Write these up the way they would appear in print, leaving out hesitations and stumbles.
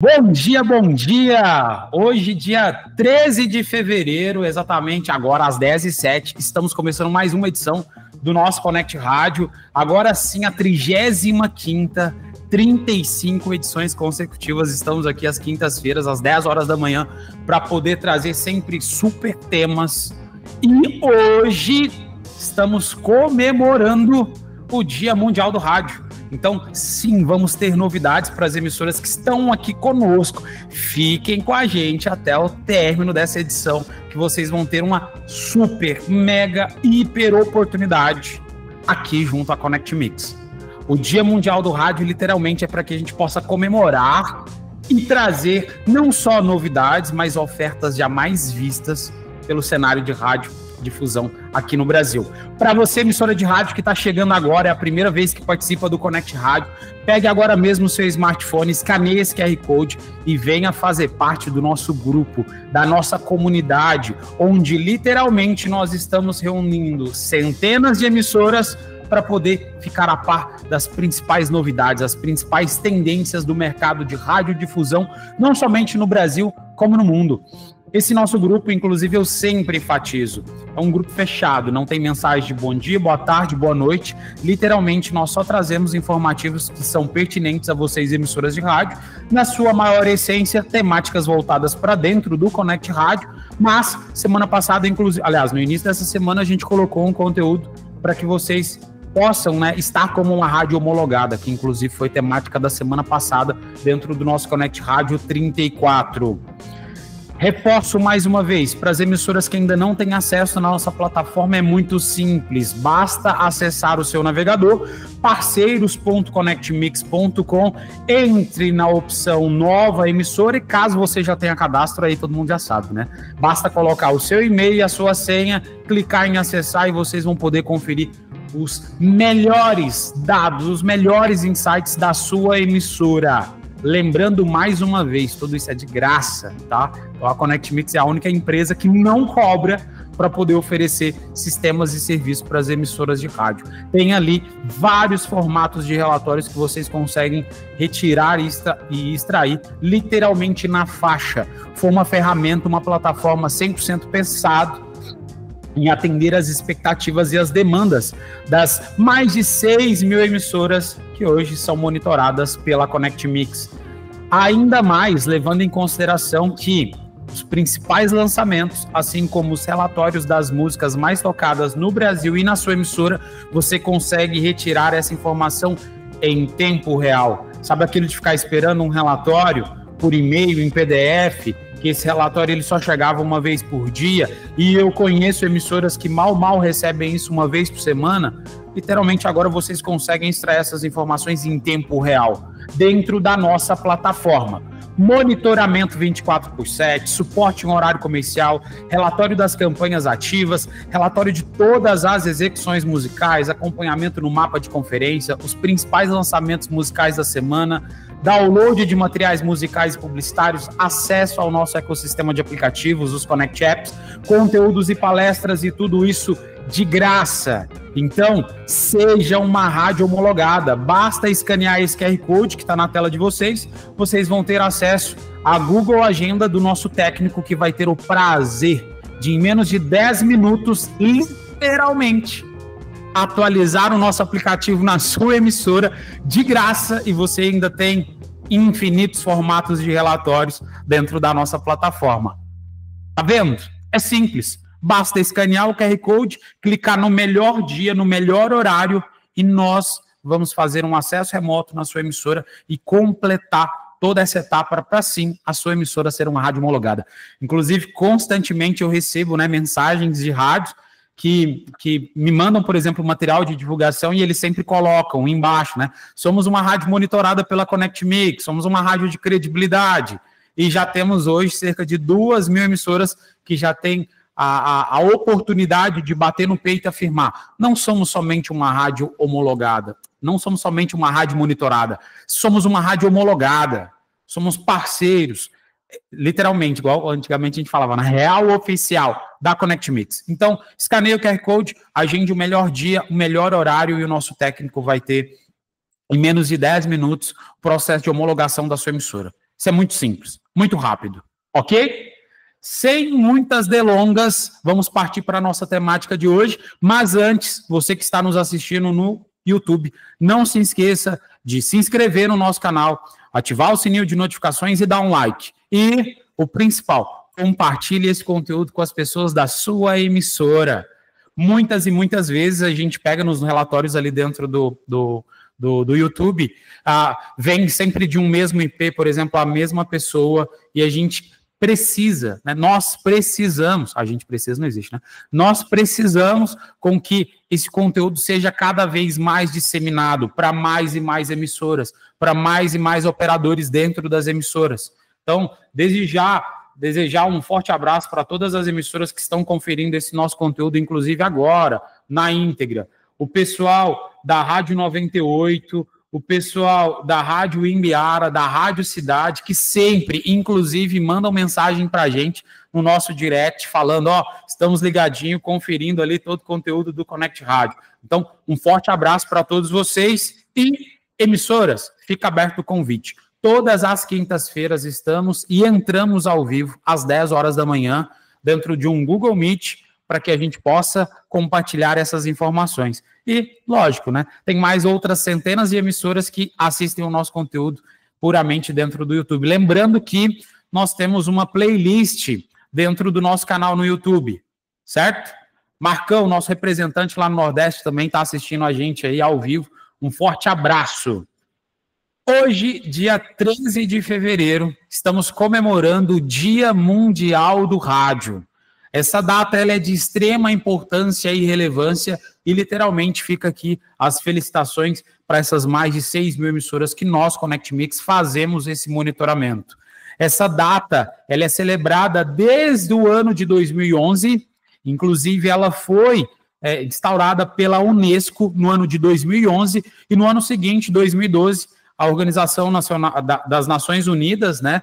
Bom dia, bom dia! Hoje, dia 13 de fevereiro, exatamente agora às 10h07, estamos começando mais uma edição do nosso Connect Rádio. Agora sim, a 35ª, 35 edições consecutivas. Estamos aqui às quintas-feiras, às 10 horas da manhã, para poder trazer sempre super temas. E hoje estamos comemorando o Dia Mundial do Rádio. Então, sim, vamos ter novidades para as emissoras que estão aqui conosco. Fiquem com a gente até o término dessa edição, que vocês vão ter uma super, mega, hiper oportunidade aqui junto à Connect Mix. O Dia Mundial do Rádio, literalmente, é para que a gente possa comemorar e trazer não só novidades, mas ofertas jamais vistas pelo cenário de rádio difusão aqui no Brasil. Para você, emissora de rádio que está chegando agora, é a primeira vez que participa do Connect Rádio, pegue agora mesmo o seu smartphone, escaneie esse QR Code e venha fazer parte do nosso grupo, da nossa comunidade, onde literalmente nós estamos reunindo centenas de emissoras para poder ficar a par das principais novidades, as principais tendências do mercado de radiodifusão, não somente no Brasil, como no mundo. Esse nosso grupo, inclusive, eu sempre enfatizo, é um grupo fechado, não tem mensagem de bom dia, boa tarde, boa noite. Literalmente, nós só trazemos informativos que são pertinentes a vocês, emissoras de rádio, na sua maior essência, temáticas voltadas para dentro do Connect Rádio, mas semana passada, inclusive, aliás, no início dessa semana, a gente colocou um conteúdo para que vocês possam, estar como uma rádio homologada, que inclusive foi temática da semana passada dentro do nosso Connect Rádio 34. Reforço mais uma vez, para as emissoras que ainda não têm acesso na nossa plataforma, é muito simples, basta acessar o seu navegador, parceiros.connectmix.com, entre na opção nova emissora e caso você já tenha cadastro, aí todo mundo já sabe, né? Basta colocar o seu e-mail e a sua senha, clicar em acessar e vocês vão poder conferir os melhores dados, os melhores insights da sua emissora. Lembrando mais uma vez, tudo isso é de graça, tá? Então a Connect Mix é a única empresa que não cobra para poder oferecer sistemas e serviços para as emissoras de rádio. Tem ali vários formatos de relatórios que vocês conseguem retirar e extrair literalmente na faixa. Foi uma ferramenta, uma plataforma 100% pensado em atender as expectativas e as demandas das mais de 6 mil emissoras que hoje são monitoradas pela Connect Mix. Ainda mais levando em consideração que os principais lançamentos, assim como os relatórios das músicas mais tocadas no Brasil e na sua emissora, você consegue retirar essa informação em tempo real. Sabe aquilo de ficar esperando um relatório por e-mail, em PDF, que esse relatório ele só chegava uma vez por dia, e eu conheço emissoras que mal recebem isso uma vez por semana. Literalmente agora vocês conseguem extrair essas informações em tempo real, dentro da nossa plataforma. Monitoramento 24/7, suporte em horário comercial, relatório das campanhas ativas, relatório de todas as execuções musicais, acompanhamento no mapa de conferência, os principais lançamentos musicais da semana, download de materiais musicais e publicitários, acesso ao nosso ecossistema de aplicativos, os Connect Apps, conteúdos e palestras e tudo isso de graça. Então, seja uma rádio homologada. Basta escanear esse QR Code que está na tela de vocês, vocês vão ter acesso à Google Agenda do nosso técnico, que vai ter o prazer de, em menos de 10 minutos, literalmente, atualizar o nosso aplicativo na sua emissora de graça, e você ainda tem infinitos formatos de relatórios dentro da nossa plataforma. Tá vendo? É simples. Basta escanear o QR Code, clicar no melhor dia, no melhor horário, e nós vamos fazer um acesso remoto na sua emissora e completar toda essa etapa para sim a sua emissora ser uma rádio homologada. Inclusive, constantemente eu recebo mensagens de rádios que me mandam, por exemplo, material de divulgação, e eles sempre colocam embaixo, somos uma rádio monitorada pela Connect Mix, somos uma rádio de credibilidade, e já temos hoje cerca de 2 mil emissoras que já têm a oportunidade de bater no peito e afirmar: não somos somente uma rádio homologada, não somos somente uma rádio monitorada, somos uma rádio homologada, somos parceiros, literalmente, igual antigamente a gente falava, na real oficial da Connect Mix. Então, escaneie o QR Code, agende o melhor dia, o melhor horário, e o nosso técnico vai ter, em menos de 10 minutos, o processo de homologação da sua emissora. Isso é muito simples, muito rápido, ok? Sem muitas delongas, vamos partir para a nossa temática de hoje, mas antes, você que está nos assistindo no YouTube, não se esqueça de se inscrever no nosso canal, ativar o sininho de notificações e dar um like. E o principal, compartilhe esse conteúdo com as pessoas da sua emissora. Muitas e muitas vezes a gente pega nos relatórios ali dentro do YouTube, vem sempre de um mesmo IP, por exemplo, a mesma pessoa, e a gente precisa, né? Nós precisamos, a gente precisa, não existe, né? Nós precisamos com que esse conteúdo seja cada vez mais disseminado para mais e mais emissoras, para mais e mais operadores dentro das emissoras. Então, desejar um forte abraço para todas as emissoras que estão conferindo esse nosso conteúdo, inclusive agora, na íntegra. O pessoal da Rádio 98, o pessoal da Rádio Imbiara, da Rádio Cidade, que sempre, inclusive, mandam mensagem para a gente no nosso direct, falando, estamos ligadinho, conferindo ali todo o conteúdo do Connect Rádio. Então, um forte abraço para todos vocês e emissoras, fica aberto o convite. Todas as quintas-feiras estamos e entramos ao vivo às 10 horas da manhã, dentro de um Google Meet, para que a gente possa compartilhar essas informações. E, lógico, né, tem mais outras centenas de emissoras que assistem o nosso conteúdo puramente dentro do YouTube. Lembrando que nós temos uma playlist dentro do nosso canal no YouTube, certo? Marcão, nosso representante lá no Nordeste, também está assistindo a gente aí ao vivo. Um forte abraço. Hoje, dia 13 de fevereiro, estamos comemorando o Dia Mundial do Rádio. Essa data ela é de extrema importância e relevância e literalmente fica aqui as felicitações para essas mais de 6 mil emissoras que nós, Connect Mix, fazemos esse monitoramento. Essa data ela é celebrada desde o ano de 2011, inclusive ela foi instaurada pela Unesco no ano de 2011 e no ano seguinte, 2012, a Organização das Nações Unidas, né,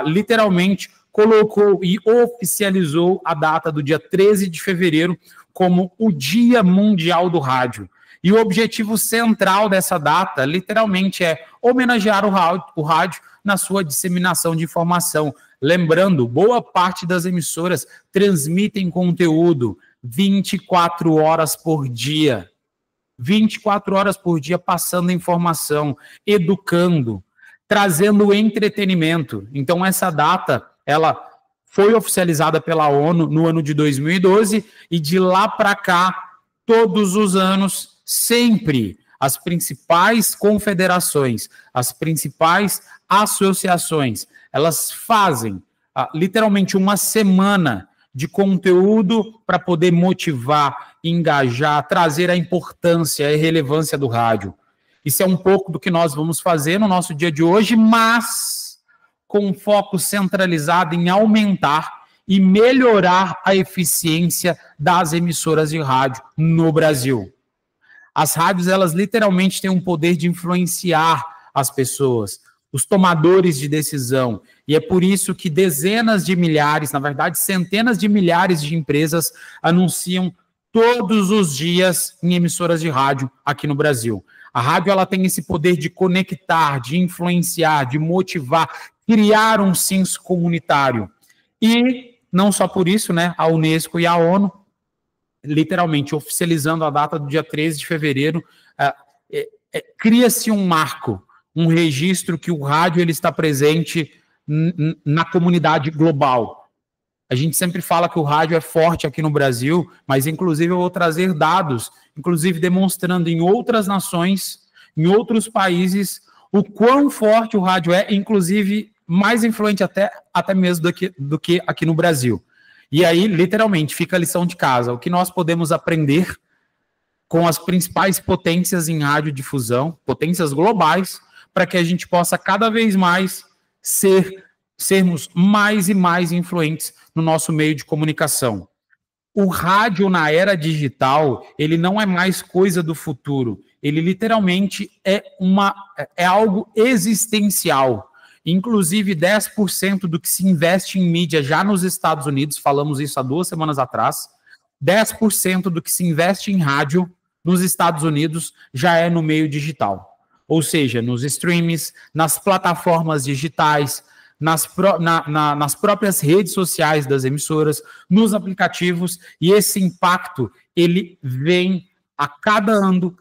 literalmente colocou e oficializou a data do dia 13 de fevereiro como o Dia Mundial do Rádio. E o objetivo central dessa data, literalmente, é homenagear o rádio na sua disseminação de informação. Lembrando, boa parte das emissoras transmitem conteúdo 24 horas por dia. 24 horas por dia passando informação, educando, trazendo entretenimento. Então, essa data ela foi oficializada pela ONU no ano de 2012 e de lá para cá, todos os anos, sempre as principais confederações, as principais associações, elas fazem literalmente uma semana de conteúdo para poder motivar, engajar, trazer a importância e relevância do rádio. Isso é um pouco do que nós vamos fazer no nosso dia de hoje, mas com foco centralizado em aumentar e melhorar a eficiência das emissoras de rádio no Brasil. As rádios, elas literalmente têm um poder de influenciar as pessoas, os tomadores de decisão, e é por isso que dezenas de milhares, na verdade, centenas de milhares de empresas anunciam todos os dias em emissoras de rádio aqui no Brasil. A rádio ela tem esse poder de conectar, de influenciar, de motivar, criar um senso comunitário. E não só por isso, né, a Unesco e a ONU, literalmente oficializando a data do dia 13 de fevereiro, cria-se um marco, um registro que o rádio ele está presente na comunidade global. A gente sempre fala que o rádio é forte aqui no Brasil, mas inclusive eu vou trazer dados, inclusive demonstrando em outras nações, em outros países, o quão forte o rádio é, inclusive mais influente até mesmo do que aqui no Brasil. E aí, literalmente, fica a lição de casa. O que nós podemos aprender com as principais potências em radiodifusão, potências globais, para que a gente possa cada vez mais sermos mais e mais influentes no nosso meio de comunicação. O rádio na era digital, ele não é mais coisa do futuro. Ele literalmente é algo existencial. Inclusive, 10% do que se investe em mídia já nos Estados Unidos, falamos isso há 2 semanas atrás, 10% do que se investe em rádio nos Estados Unidos já é no meio digital. ou seja, nos streams, nas plataformas digitais, nas próprias redes sociais das emissoras, nos aplicativos, e esse impacto, ele vem a cada ano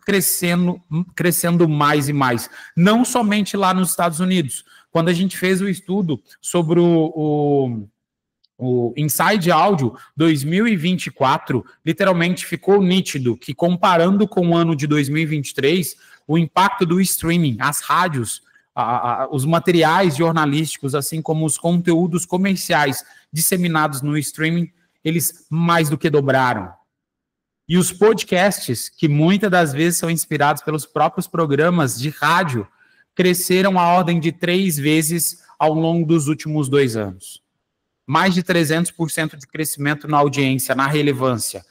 crescendo mais e mais. Não somente lá nos Estados Unidos. Quando a gente fez o estudo sobre o Inside Audio 2024, literalmente ficou nítido que, comparando com o ano de 2023, o impacto do streaming, as rádios, os materiais jornalísticos, assim como os conteúdos comerciais disseminados no streaming, eles mais do que dobraram. E os podcasts, que muitas das vezes são inspirados pelos próprios programas de rádio, cresceram a ordem de 3 vezes ao longo dos últimos 2 anos. Mais de 300% de crescimento na audiência, na relevância.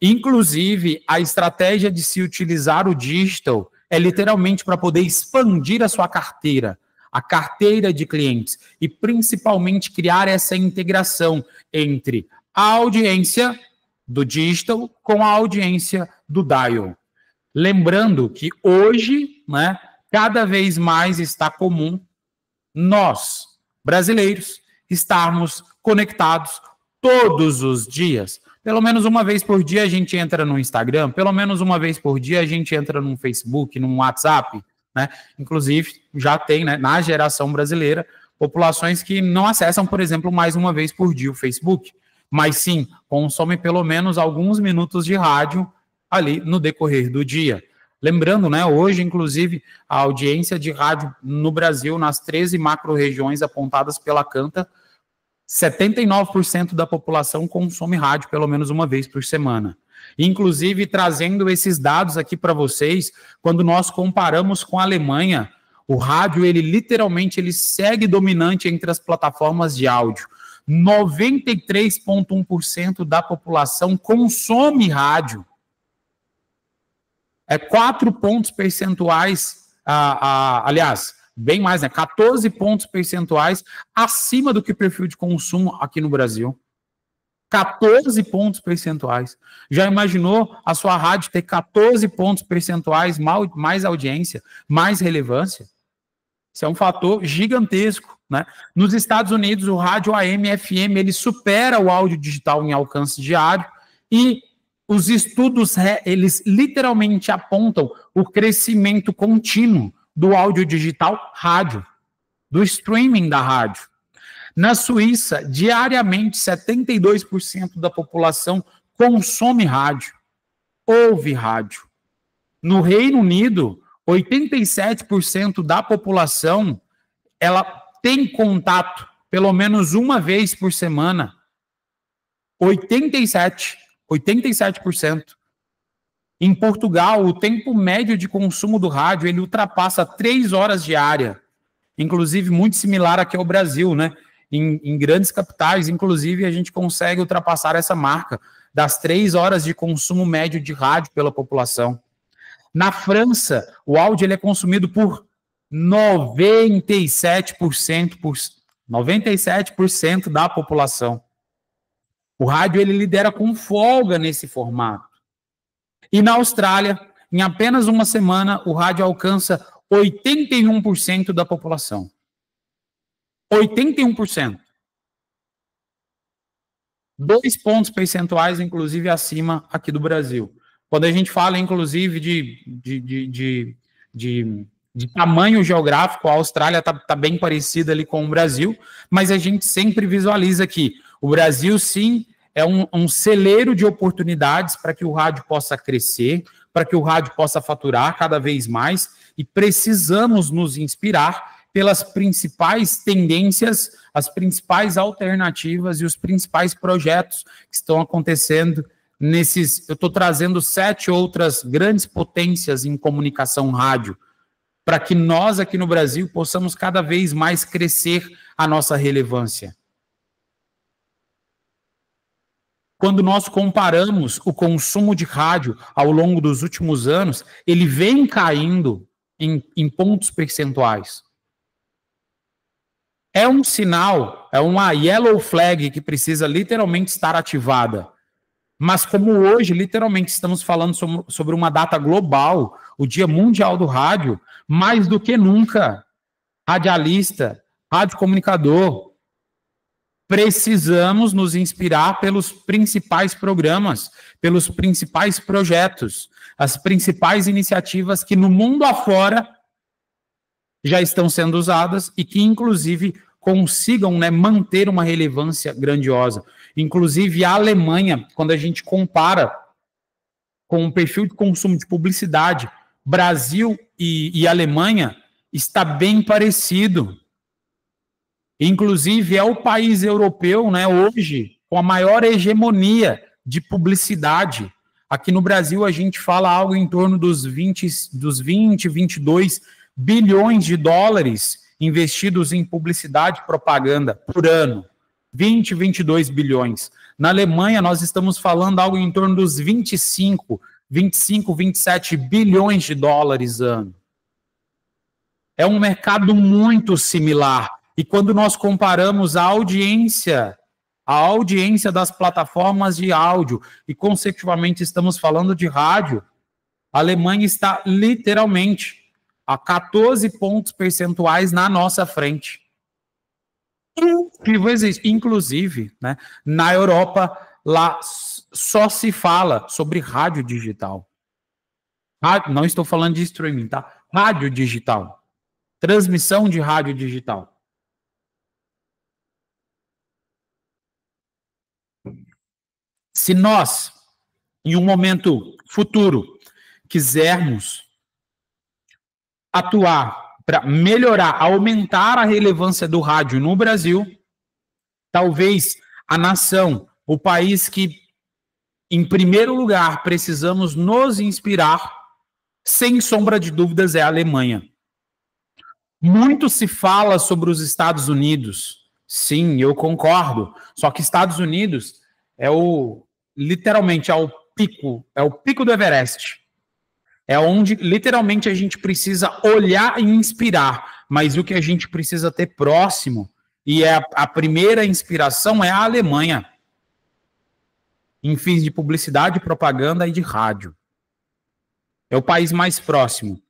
Inclusive, a estratégia de se utilizar o digital é literalmente para poder expandir a sua carteira, a carteira de clientes, e principalmente criar essa integração entre a audiência do digital com a audiência do dial. Lembrando que hoje, né, cada vez mais está comum nós, brasileiros, estarmos conectados todos os dias. Pelo menos uma vez por dia a gente entra no Instagram, pelo menos uma vez por dia a gente entra no Facebook, no WhatsApp, né? Inclusive, já tem, né, na geração brasileira, populações que não acessam, por exemplo, mais uma vez por dia o Facebook, mas sim, consomem pelo menos alguns minutos de rádio ali no decorrer do dia. Lembrando, né, hoje, inclusive, a audiência de rádio no Brasil, nas 13 macro-regiões apontadas pela Canta, 79% da população consome rádio pelo menos uma vez por semana. Inclusive, trazendo esses dados aqui para vocês, quando nós comparamos com a Alemanha, o rádio, ele literalmente ele segue dominante entre as plataformas de áudio. 93,1% da população consome rádio. 4 pontos percentuais, aliás, bem mais, né? 14 pontos percentuais acima do que o perfil de consumo aqui no Brasil. 14 pontos percentuais. Já imaginou a sua rádio ter 14 pontos percentuais, mais audiência, mais relevância? Isso é um fator gigantesco, né? Nos Estados Unidos, o rádio AM e FM, ele supera o áudio digital em alcance diário, e os estudos, eles literalmente apontam o crescimento contínuo do áudio digital rádio, do streaming da rádio. Na Suíça, diariamente, 72% da população consome rádio, ouve rádio. No Reino Unido, 87% da população, ela tem contato pelo menos uma vez por semana. 87%. Em Portugal, o tempo médio de consumo do rádio, ele ultrapassa 3 horas diárias. Inclusive, muito similar aqui ao Brasil, né? Em grandes capitais, inclusive, a gente consegue ultrapassar essa marca das 3 horas de consumo médio de rádio pela população. Na França, o áudio ele é consumido por 97% da população. O rádio ele lidera com folga nesse formato. E na Austrália, em apenas uma semana, o rádio alcança 81% da população. 81%. 2 pontos percentuais, inclusive, acima aqui do Brasil. Quando a gente fala, inclusive, de tamanho geográfico, a Austrália está bem parecida ali com o Brasil, mas a gente sempre visualiza que o Brasil, sim, é um celeiro de oportunidades para que o rádio possa crescer, para que o rádio possa faturar cada vez mais, e precisamos nos inspirar pelas principais tendências, as principais alternativas e os principais projetos que estão acontecendo nesses... Eu estou trazendo 7 outras grandes potências em comunicação rádio, para que nós aqui no Brasil possamos cada vez mais crescer a nossa relevância. Quando nós comparamos o consumo de rádio ao longo dos últimos anos, ele vem caindo em pontos percentuais. É um sinal, é uma yellow flag que precisa literalmente estar ativada. Mas como hoje, literalmente, estamos falando sobre uma data global, o Dia Mundial do Rádio, mais do que nunca, radialista, radiocomunicador, precisamos nos inspirar pelos principais programas, pelos principais projetos, as principais iniciativas que no mundo afora já estão sendo usadas e que, inclusive, consigam, né, manter uma relevância grandiosa. Inclusive, a Alemanha, quando a gente compara com o perfil de consumo de publicidade, Brasil e Alemanha, está bem parecido. Inclusive, é o país europeu, né, hoje, com a maior hegemonia de publicidade. Aqui no Brasil, a gente fala algo em torno dos 22 bilhões de dólares investidos em publicidade e propaganda por ano. 22 bilhões. Na Alemanha, nós estamos falando algo em torno dos 25, 27 bilhões de dólares ano. É um mercado muito similar. E quando nós comparamos a audiência das plataformas de áudio, e consecutivamente estamos falando de rádio, a Alemanha está literalmente a 14 pontos percentuais na nossa frente. Inclusive, né, na Europa, lá só se fala sobre rádio digital. Não estou falando de streaming, tá? Rádio digital. Transmissão de rádio digital. Se nós, em um momento futuro, quisermos atuar para melhorar, aumentar a relevância do rádio no Brasil, talvez a nação, o país que, em primeiro lugar, precisamos nos inspirar, sem sombra de dúvidas, é a Alemanha. Muito se fala sobre os Estados Unidos. Sim, eu concordo. Só que Estados Unidos literalmente é o pico do Everest. É onde, literalmente, a gente precisa olhar e inspirar. Mas o que a gente precisa ter próximo, e a primeira inspiração, é a Alemanha. Em fins de publicidade, propaganda e de rádio. É o país mais próximo.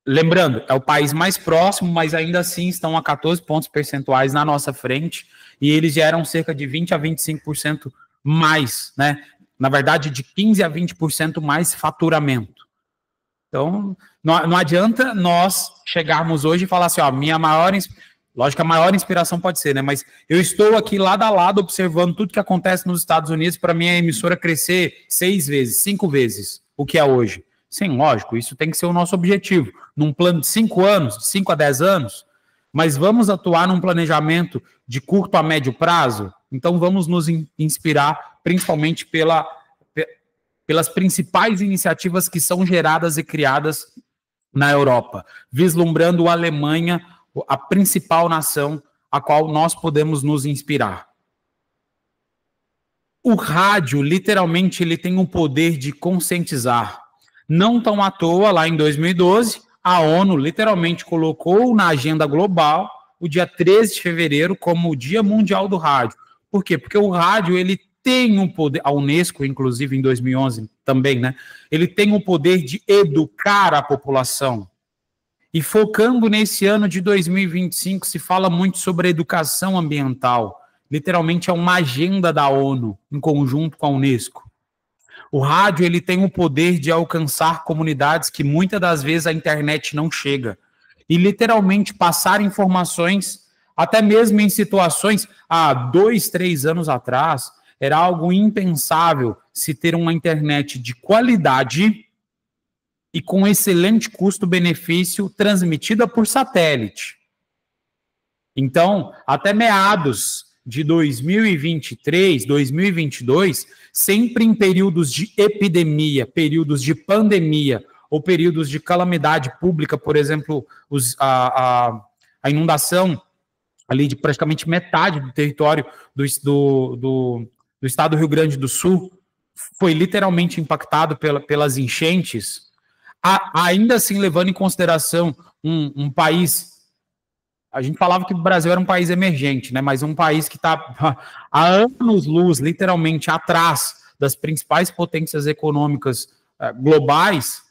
Lembrando, é o país mais próximo, mas ainda assim estão a 14 pontos percentuais na nossa frente, e eles geram cerca de 20 a 25% mais, né? Na verdade, de 15 a 20% mais faturamento. Então, não adianta nós chegarmos hoje e falar assim, ó, lógico que a maior inspiração pode ser, né? Mas eu estou aqui lado a lado observando tudo que acontece nos Estados Unidos para minha emissora crescer 6 vezes, 5 vezes o que é hoje. Sim, lógico, isso tem que ser o nosso objetivo. Num plano de 5 anos, de 5 a 10 anos, mas vamos atuar num planejamento de curto a médio prazo? Então vamos nos inspirar principalmente pelas principais iniciativas que são geradas e criadas na Europa, vislumbrando a Alemanha, a principal nação a qual nós podemos nos inspirar. O rádio, literalmente, ele tem o poder de conscientizar. Não tão à toa, lá em 2012, a ONU literalmente colocou na agenda global o dia 13 de fevereiro como o Dia Mundial do Rádio. Por quê? Porque o rádio, ele tem um poder, a Unesco, inclusive, em 2011 também, né? Ele tem o poder de educar a população. E focando nesse ano de 2025, se fala muito sobre a educação ambiental. Literalmente é uma agenda da ONU, em conjunto com a Unesco. O rádio, ele tem o poder de alcançar comunidades que muitas das vezes a internet não chega. E literalmente passar informações, até mesmo em situações, há 2, 3 anos atrás, era algo impensável se ter uma internet de qualidade e com excelente custo-benefício transmitida por satélite. Então, até meados de 2023, 2022, sempre em períodos de epidemia, períodos de pandemia ou períodos de calamidade pública, por exemplo, a inundação ali de praticamente metade do território do estado do Rio Grande do Sul foi literalmente impactado pelas enchentes, ainda assim levando em consideração um país. A gente falava que o Brasil era um país emergente, né? Mas um país que está há anos-luz, literalmente, atrás das principais potências econômicas globais,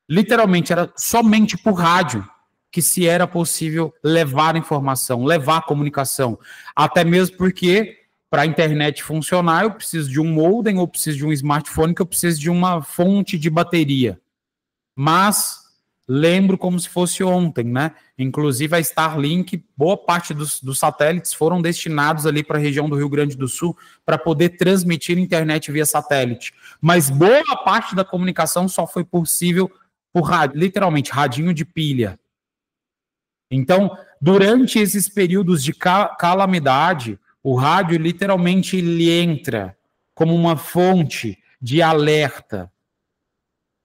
literalmente era somente por rádio que se era possível levar informação, levar comunicação. Até mesmo porque, para a internet funcionar, eu preciso de um modem, eu preciso de um smartphone, que eu preciso de uma fonte de bateria. Mas lembro como se fosse ontem, né? Inclusive a Starlink, boa parte dos satélites foram destinados ali para a região do Rio Grande do Sul para poder transmitir internet via satélite. Mas boa parte da comunicação só foi possível por rádio, literalmente, radinho de pilha. Então, durante esses períodos de calamidade, o rádio literalmente ele entra como uma fonte de alerta,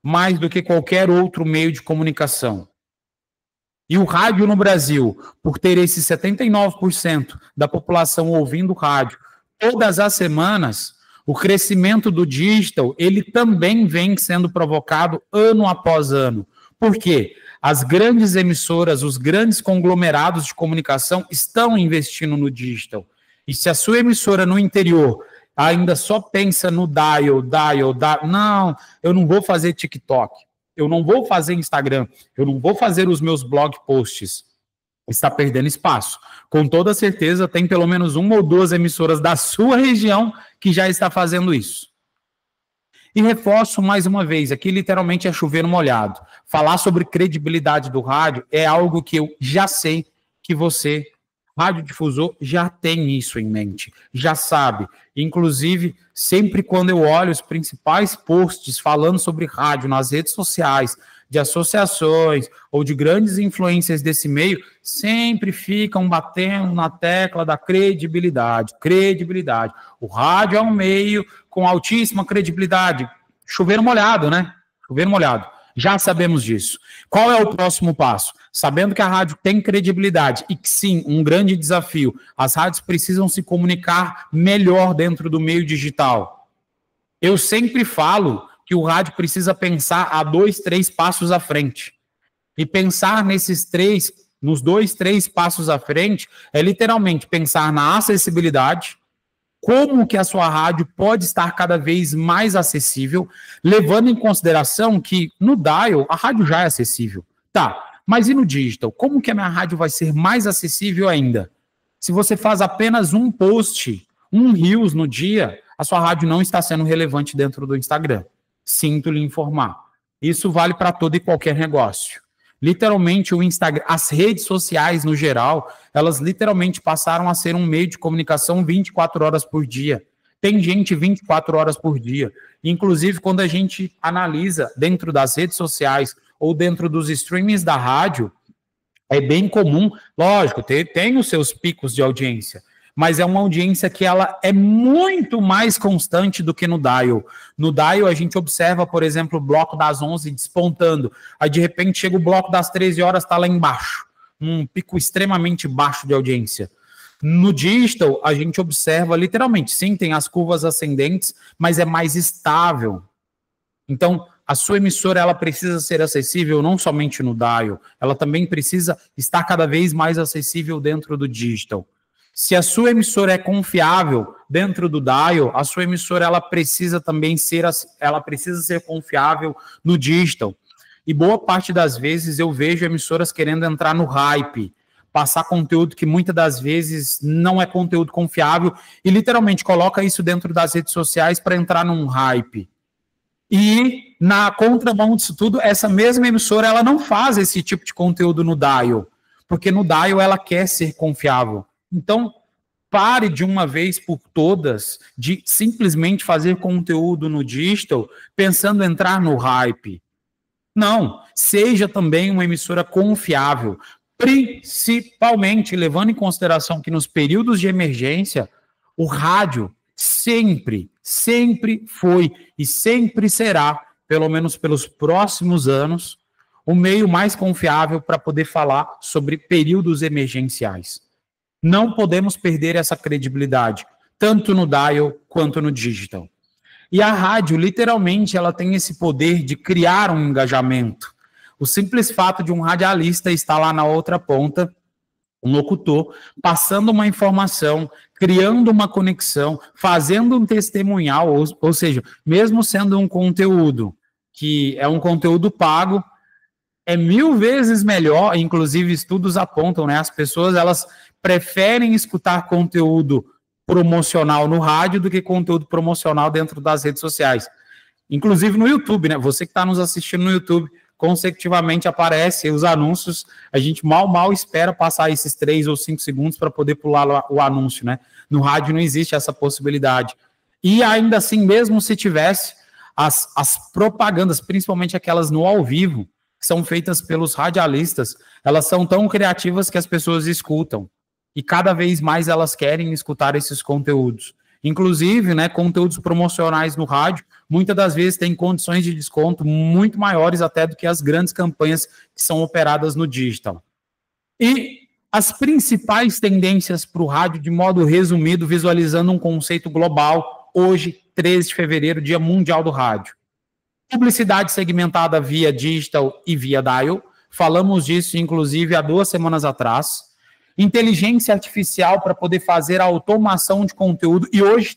mais do que qualquer outro meio de comunicação. E o rádio no Brasil, por ter esse 79% da população ouvindo rádio todas as semanas, o crescimento do digital, ele também vem sendo provocado ano após ano. Por quê? As grandes emissoras, os grandes conglomerados de comunicação estão investindo no digital. E se a sua emissora no interior ainda só pensa no dial, não, eu não vou fazer TikTok, eu não vou fazer Instagram, eu não vou fazer os meus blog posts, está perdendo espaço. Com toda certeza, tem pelo menos uma ou duas emissoras da sua região que já está fazendo isso. E reforço mais uma vez, aqui literalmente é chover no molhado. Falar sobre credibilidade do rádio é algo que eu já sei que você, radiodifusor, já tem isso em mente, já sabe. Inclusive, sempre quando eu olho os principais posts falando sobre rádio nas redes sociais, de associações ou de grandes influências desse meio, sempre ficam batendo na tecla da credibilidade. Credibilidade. O rádio é um meio com altíssima credibilidade. Chover molhado, né? Chover molhado. Já sabemos disso. Qual é o próximo passo? Sabendo que a rádio tem credibilidade e que sim, um grande desafio, as rádios precisam se comunicar melhor dentro do meio digital. Eu sempre falo que o rádio precisa pensar a 2, 3 passos à frente. E pensar nos 2, 3 passos à frente, é literalmente pensar na acessibilidade, como que a sua rádio pode estar cada vez mais acessível, levando em consideração que no dial a rádio já é acessível. Tá, mas e no digital? Como que a minha rádio vai ser mais acessível ainda? Se você faz apenas um post, um Reels no dia, a sua rádio não está sendo relevante dentro do Instagram. Sinto lhe informar. Isso vale para todo e qualquer negócio. Literalmente, o Instagram, as redes sociais no geral, elas literalmente passaram a ser um meio de comunicação 24 horas por dia. Tem gente 24 horas por dia. Inclusive, quando a gente analisa dentro das redes sociais ou dentro dos streamings da rádio, é bem comum, lógico, tem os seus picos de audiência, mas é uma audiência que ela é muito mais constante do que no dial. No dial, a gente observa, por exemplo, o bloco das 11 despontando. Aí, de repente, chega o bloco das 13 horas, está lá embaixo. Um pico extremamente baixo de audiência. No digital, a gente observa, literalmente, sim, tem as curvas ascendentes, mas é mais estável. Então, a sua emissora ela precisa ser acessível não somente no dial, ela também precisa estar cada vez mais acessível dentro do digital. Se a sua emissora é confiável dentro do dial, a sua emissora ela precisa também ser confiável no digital. E boa parte das vezes eu vejo emissoras querendo entrar no hype, passar conteúdo que muitas das vezes não é conteúdo confiável e literalmente coloca isso dentro das redes sociais para entrar num hype. E na contramão disso tudo, essa mesma emissora ela não faz esse tipo de conteúdo no dial, porque no dial ela quer ser confiável. Então, pare de uma vez por todas de simplesmente fazer conteúdo no digital pensando em entrar no hype. Não, seja também uma emissora confiável, principalmente levando em consideração que nos períodos de emergência, o rádio sempre foi e sempre será, pelo menos pelos próximos anos, o meio mais confiável para poder falar sobre períodos emergenciais. Não podemos perder essa credibilidade, tanto no dial quanto no digital. E a rádio, literalmente, ela tem esse poder de criar um engajamento. O simples fato de um radialista estar lá na outra ponta, um locutor, passando uma informação, criando uma conexão, fazendo um testemunhal, ou seja, mesmo sendo um conteúdo que é um conteúdo pago, é 1000 vezes melhor, inclusive estudos apontam, né? As pessoas, elas preferem escutar conteúdo promocional no rádio do que conteúdo promocional dentro das redes sociais. Inclusive no YouTube, né? Você que está nos assistindo no YouTube, consecutivamente aparece os anúncios, a gente mal espera passar esses 3 ou 5 segundos para poder pular o anúncio, né? No rádio não existe essa possibilidade. E ainda assim, mesmo se tivesse, as propagandas, principalmente aquelas no ao vivo, que são feitas pelos radialistas, elas são tão criativas que as pessoas escutam. E cada vez mais elas querem escutar esses conteúdos. Inclusive, né, conteúdos promocionais no rádio, muitas das vezes têm condições de desconto muito maiores até do que as grandes campanhas que são operadas no digital. E as principais tendências para o rádio, de modo resumido, visualizando um conceito global, hoje, 13 de fevereiro, Dia Mundial do Rádio. Publicidade segmentada via digital e via dial. Falamos disso, inclusive, há 2 semanas atrás. Inteligência artificial para poder fazer a automação de conteúdo. E hoje,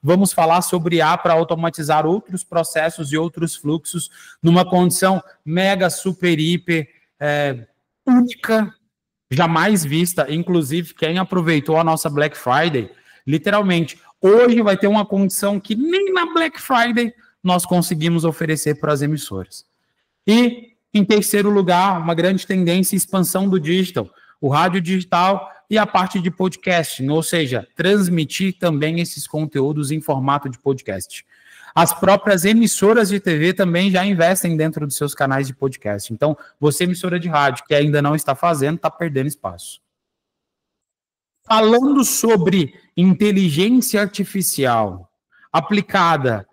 vamos falar sobre IA para automatizar outros processos e outros fluxos numa condição mega, super, hiper, única, jamais vista. Inclusive, quem aproveitou a nossa Black Friday, literalmente, hoje vai ter uma condição que nem na Black Friday nós conseguimos oferecer para as emissoras. E, em terceiro lugar, uma grande tendência, expansão do digital, o rádio digital e a parte de podcast, ou seja, transmitir também esses conteúdos em formato de podcast. As próprias emissoras de TV também já investem dentro dos seus canais de podcast. Então, você, emissora de rádio, que ainda não está fazendo, está perdendo espaço. Falando sobre inteligência artificial aplicada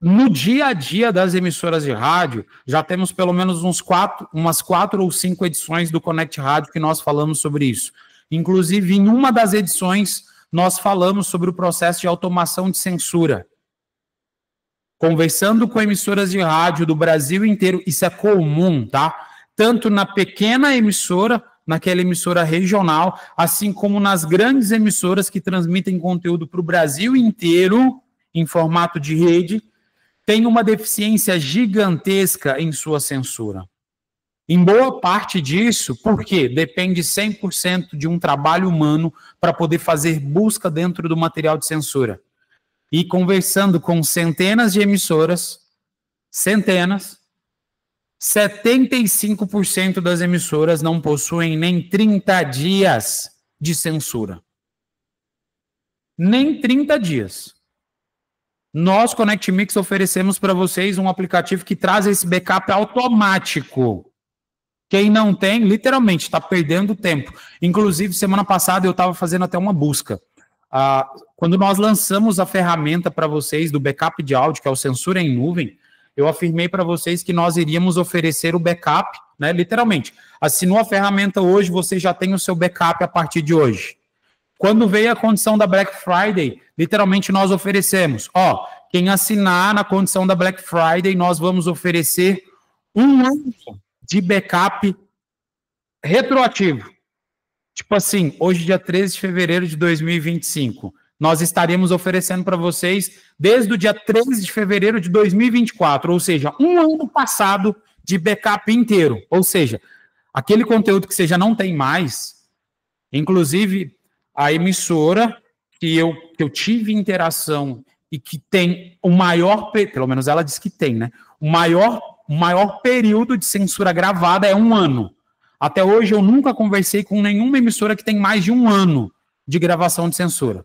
no dia a dia das emissoras de rádio, já temos pelo menos umas 4 ou 5 edições do Connect Rádio que nós falamos sobre isso. Inclusive, em uma das edições, nós falamos sobre o processo de automação de censura. Conversando com emissoras de rádio do Brasil inteiro, isso é comum, tá? Tanto na pequena emissora, naquela emissora regional, assim como nas grandes emissoras que transmitem conteúdo para o Brasil inteiro, em formato de rede, tem uma deficiência gigantesca em sua censura. Em boa parte disso, porque depende 100% de um trabalho humano para poder fazer busca dentro do material de censura. E conversando com centenas de emissoras, 75% das emissoras não possuem nem 30 dias de censura. Nem 30 dias. Nós, Connect Mix, oferecemos para vocês um aplicativo que traz esse backup automático. Quem não tem, literalmente, está perdendo tempo. Inclusive, semana passada eu estava fazendo até uma busca. Quando nós lançamos a ferramenta para vocês do backup de áudio, que é o Censura em Nuvem, eu afirmei para vocês que nós iríamos oferecer o backup, né? Literalmente. Assinou a ferramenta hoje, você já tem o seu backup a partir de hoje. Quando veio a condição da Black Friday, literalmente nós oferecemos. Quem assinar na condição da Black Friday, nós vamos oferecer 1 ano de backup retroativo. Tipo assim, hoje, dia 13 de fevereiro de 2025, nós estaremos oferecendo para vocês desde o dia 13 de fevereiro de 2024, ou seja, 1 ano passado de backup inteiro. Ou seja, aquele conteúdo que você já não tem mais, inclusive a emissora que eu tive interação e que tem o maior, pelo menos ela diz que tem, né? O maior período de censura gravada é 1 ano. Até hoje eu nunca conversei com nenhuma emissora que tem mais de 1 ano de gravação de censura.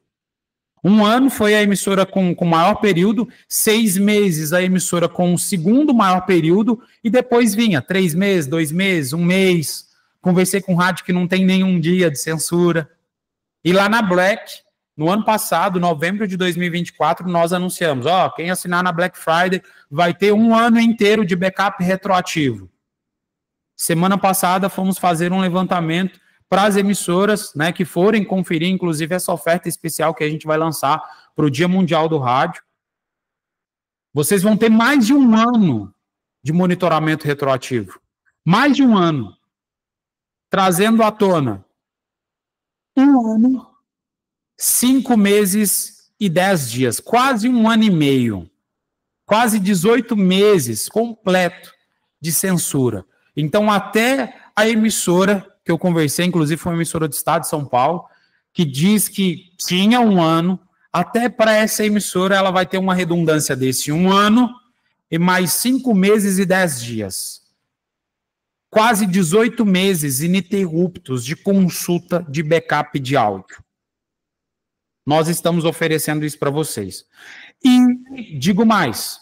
1 ano foi a emissora com maior período, 6 meses a emissora com o segundo maior período, e depois vinha 3 meses, 2 meses, 1 mês. Conversei com rádio que não tem nenhum dia de censura. E lá na Black, no ano passado, novembro de 2024, nós anunciamos, quem assinar na Black Friday vai ter 1 ano inteiro de backup retroativo. Semana passada fomos fazer um levantamento para as emissoras, né, que forem conferir, inclusive, essa oferta especial que a gente vai lançar para o Dia Mundial do Rádio. Vocês vão ter mais de 1 ano de monitoramento retroativo. Mais de 1 ano. Trazendo à tona 1 ano 5 meses e 10 dias, quase 1 ano e meio, quase 18 meses completo de censura. Então, até a emissora que eu conversei, inclusive foi uma emissora do estado de São Paulo, que diz que tinha 1 ano, até para essa emissora ela vai ter uma redundância desse 1 ano e mais 5 meses e 10 dias. Quase 18 meses ininterruptos de consulta de backup de áudio. Nós estamos oferecendo isso para vocês. E digo mais,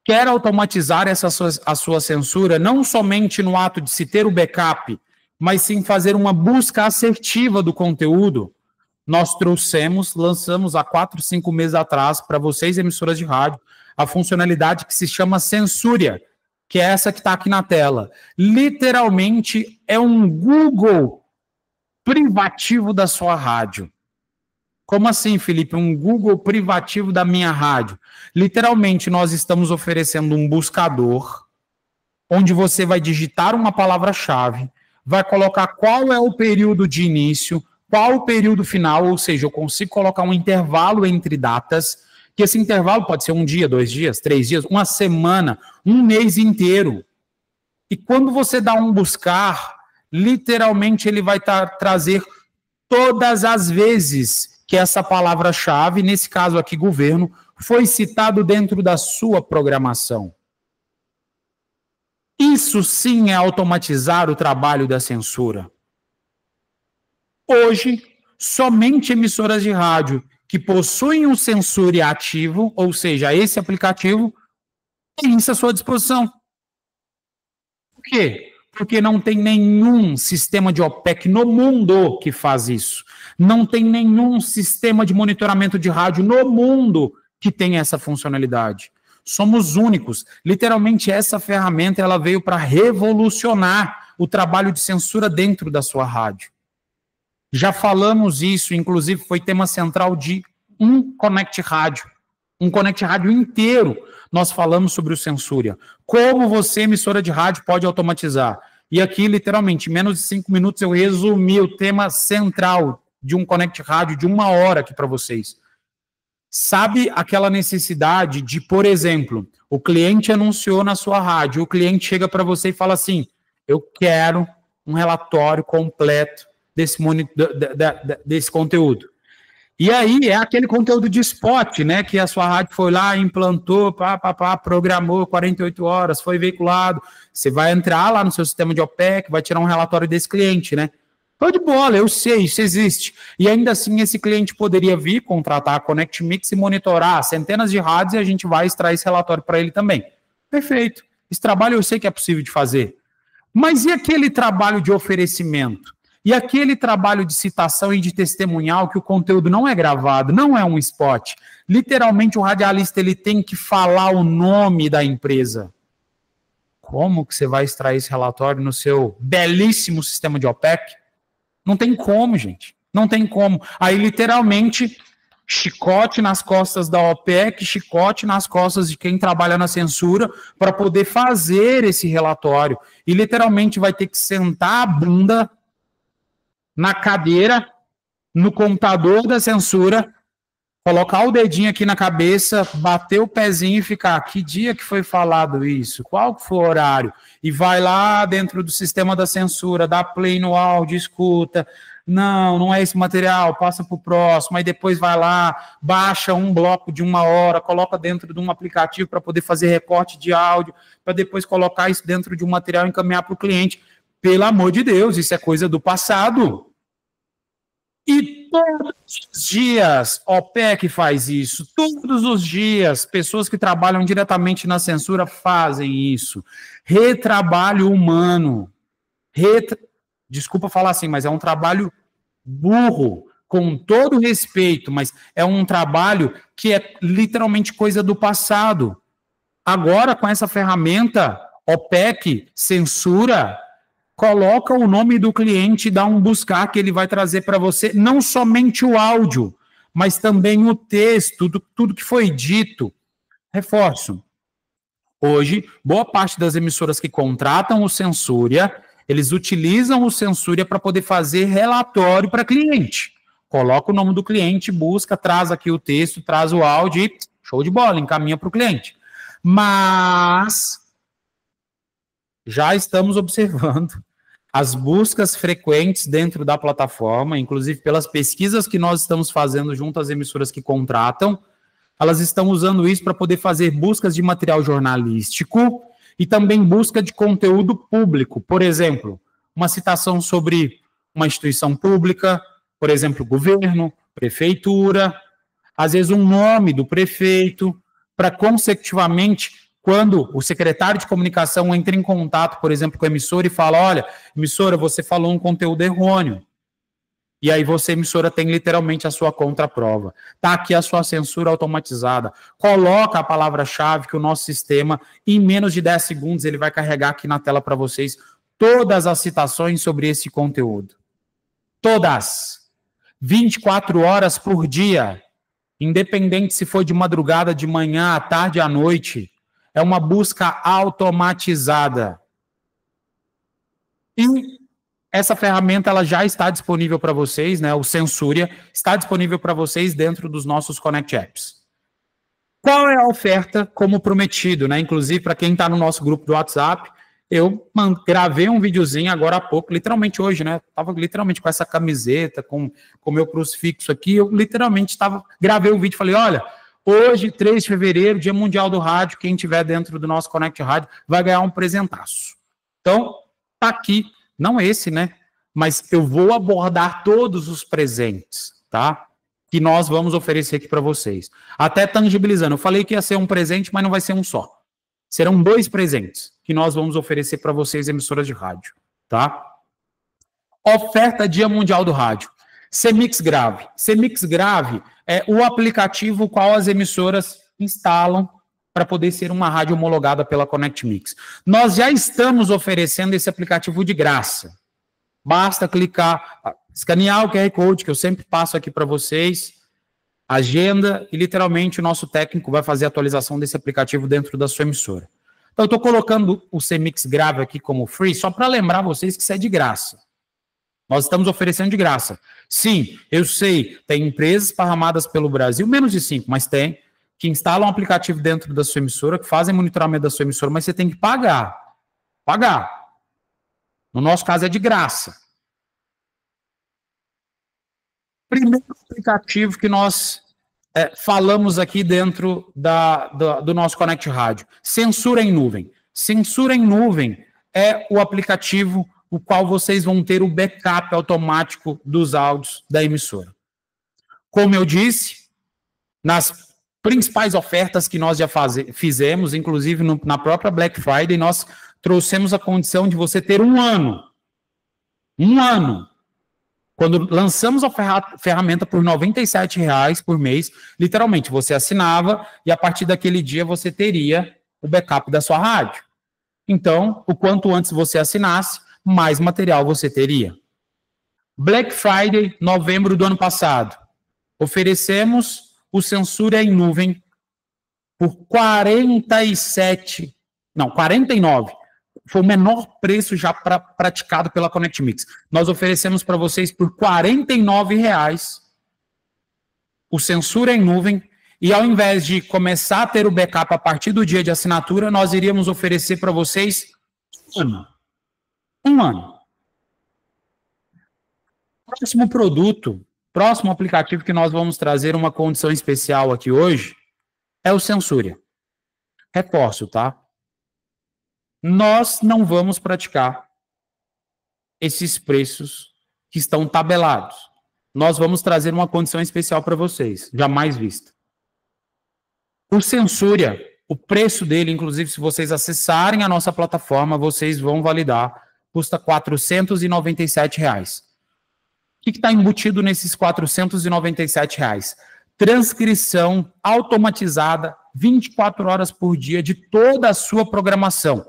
quer automatizar a sua censura, não somente no ato de se ter o backup, mas sim fazer uma busca assertiva do conteúdo. Nós lançamos há 4, 5 meses atrás, para vocês, emissoras de rádio, a funcionalidade que se chama Censúria, que é essa que está aqui na tela. Literalmente, é um Google privativo da sua rádio. Como assim, Felipe? Um Google privativo da minha rádio? Literalmente, nós estamos oferecendo um buscador, onde você vai digitar uma palavra-chave, vai colocar qual é o período de início, qual o período final, ou seja, eu consigo colocar um intervalo entre datas, que esse intervalo pode ser 1 dia, 2 dias, 3 dias, 1 semana, 1 mês inteiro. E quando você dá um buscar, literalmente ele vai trazer todas as vezes que essa palavra-chave, nesse caso aqui, governo, foi citado dentro da sua programação. Isso sim é automatizar o trabalho da censura. Hoje, somente emissoras de rádio que possuem um Censúria ativo, ou seja, esse aplicativo, tem isso à sua disposição. Por quê? Porque não tem nenhum sistema de OPEC no mundo que faz isso. Não tem nenhum sistema de monitoramento de rádio no mundo que tem essa funcionalidade. Somos únicos. Literalmente, essa ferramenta ela veio para revolucionar o trabalho de censura dentro da sua rádio. Já falamos isso, inclusive foi tema central de um Connect Rádio. Um Connect Rádio inteiro nós falamos sobre o Censúria. Como você, emissora de rádio, pode automatizar? E aqui, literalmente, em menos de 5 minutos, eu resumi o tema central de um Connect Rádio de 1 hora aqui para vocês. Sabe aquela necessidade de, por exemplo, o cliente anunciou na sua rádio, o cliente chega para você e fala assim, eu quero um relatório completo desse conteúdo. E aí é aquele conteúdo de spot, né, que a sua rádio foi lá, implantou, programou 48 horas, foi veiculado. Você vai entrar lá no seu sistema de OPEC, vai tirar um relatório desse cliente, né? Foi de bola, eu sei, isso existe. E ainda assim, esse cliente poderia vir, contratar a Connect Mix e monitorar centenas de rádios e a gente vai extrair esse relatório para ele também. Perfeito. Esse trabalho eu sei que é possível de fazer. Mas e aquele trabalho de oferecimento? E aquele trabalho de citação e de testemunhal que o conteúdo não é gravado, não é um spot. Literalmente, o radialista ele tem que falar o nome da empresa. Como que você vai extrair esse relatório no seu belíssimo sistema de OPEC? Não tem como, gente. Não tem como. Aí, literalmente, chicote nas costas da OPEC, chicote nas costas de quem trabalha na censura para poder fazer esse relatório. E, literalmente, vai ter que sentar a bunda na cadeira, no computador da censura, colocar o dedinho aqui na cabeça, bater o pezinho e ficar, que dia que foi falado isso? Qual que foi o horário? E vai lá dentro do sistema da censura, dá play no áudio, escuta, não é esse material, passa para o próximo, aí depois vai lá, baixa um bloco de 1 hora, coloca dentro de um aplicativo para poder fazer recorte de áudio, para depois colocar isso dentro de um material e encaminhar para o cliente. Pelo amor de Deus, isso é coisa do passado. E todos os dias, OPEC faz isso. Todos os dias, pessoas que trabalham diretamente na censura fazem isso. Retrabalho humano. Desculpa falar assim, mas é um trabalho burro, com todo respeito, mas é um trabalho que é literalmente coisa do passado. Agora, com essa ferramenta, OPEC, censura, coloca o nome do cliente e dá um buscar que ele vai trazer para você, não somente o áudio, mas também o texto, tudo que foi dito. Reforço. Hoje, boa parte das emissoras que contratam o Censúria, eles utilizam o Censúria para poder fazer relatório para cliente. coloca o nome do cliente, busca, traz aqui o texto, traz o áudio e show de bola, encaminha para o cliente. Mas já estamos observando as buscas frequentes dentro da plataforma, inclusive pelas pesquisas que nós estamos fazendo junto às emissoras que contratam, elas estão usando isso para poder fazer buscas de material jornalístico e também busca de conteúdo público. Por exemplo, uma citação sobre uma instituição pública, por exemplo, governo, prefeitura, às vezes um nome do prefeito, para consecutivamente, quando o secretário de comunicação entra em contato, por exemplo, com a emissora e fala, olha, emissora, você falou um conteúdo errôneo. E aí você, emissora, tem literalmente a sua contraprova. Está aqui a sua censura automatizada. Coloca a palavra-chave que o nosso sistema, em menos de 10 segundos, ele vai carregar aqui na tela para vocês todas as citações sobre esse conteúdo. Todas. 24 horas por dia. Independente se for de madrugada, de manhã, à tarde, à noite. É uma busca automatizada. E essa ferramenta ela já está disponível para vocês, né? O Censúria está disponível para vocês dentro dos nossos Connect Apps. Qual é a oferta como prometido, né? Inclusive, para quem está no nosso grupo do WhatsApp, eu gravei um videozinho agora há pouco, literalmente hoje, né? Estava literalmente com essa camiseta, com o meu crucifixo aqui, eu literalmente gravei um vídeo e falei, olha, hoje, 3 de fevereiro, Dia Mundial do Rádio, quem estiver dentro do nosso Connect Rádio vai ganhar um presentaço. Então, tá aqui. Não esse, né? Mas eu vou abordar todos os presentes, tá? Que nós vamos oferecer aqui para vocês. Até tangibilizando. Eu falei que ia ser um presente, mas não vai ser um só. Serão 2 presentes que nós vamos oferecer para vocês, emissoras de rádio, tá? Oferta Dia Mundial do Rádio. CMix Grave. CMix Grave é o aplicativo qual as emissoras instalam para poder ser uma rádio homologada pela Connect Mix. Nós já estamos oferecendo esse aplicativo de graça. Basta clicar, escanear o QR Code, que eu sempre passo aqui para vocês, agenda, e literalmente o nosso técnico vai fazer a atualização desse aplicativo dentro da sua emissora. Então, eu estou colocando o CMix Grave aqui como free, só para lembrar vocês que isso é de graça. Nós estamos oferecendo de graça. Sim, eu sei, tem empresas esparramadas pelo Brasil, menos de 5, mas tem, que instalam um aplicativo dentro da sua emissora, que fazem monitoramento da sua emissora, mas você tem que pagar. Pagar. No nosso caso é de graça. Primeiro aplicativo que nós falamos aqui dentro do nosso Connect Rádio. Censura em nuvem. Censura em nuvem é o aplicativo o qual vocês vão ter o backup automático dos áudios da emissora. Como eu disse, nas principais ofertas que nós já fizemos, inclusive na própria Black Friday, nós trouxemos a condição de você ter 1 ano. 1 ano. Quando lançamos a ferramenta por R$ 97,00 por mês, literalmente, você assinava e a partir daquele dia você teria o backup da sua rádio. Então, o quanto antes você assinasse, mais material você teria. Black Friday, novembro do ano passado. Oferecemos o Censura em Nuvem por 49. Foi o menor preço já praticado pela Connect Mix. Nós oferecemos para vocês por R$ 49,00 o Censura em Nuvem, e ao invés de começar a ter o backup a partir do dia de assinatura, nós iríamos oferecer para vocês 1 ano. 1 ano. Próximo produto, próximo aplicativo que nós vamos trazer uma condição especial aqui hoje é o Censúria. Reforço, tá? Nós não vamos praticar esses preços que estão tabelados. Nós vamos trazer uma condição especial para vocês, jamais vista. O Censúria, o preço dele, inclusive, se vocês acessarem a nossa plataforma, vocês vão validar, custa R$ 497,00. O que está embutido nesses R$ 497,00? Transcrição automatizada, 24 horas por dia, de toda a sua programação.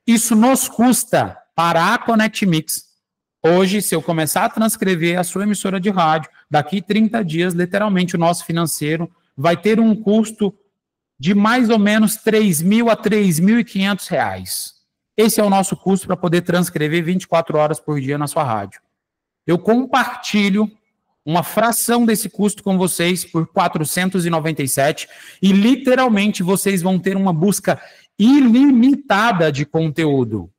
Isso nos custa, para a Connect Mix, hoje, se eu começar a transcrever a sua emissora de rádio, daqui 30 dias, literalmente, o nosso financeiro vai ter um custo de mais ou menos R$ 3.000 a R$ 3.500. Esse é o nosso custo para poder transcrever 24 horas por dia na sua rádio. Eu compartilho uma fração desse custo com vocês por 497 e literalmente vocês vão ter uma busca ilimitada de conteúdo.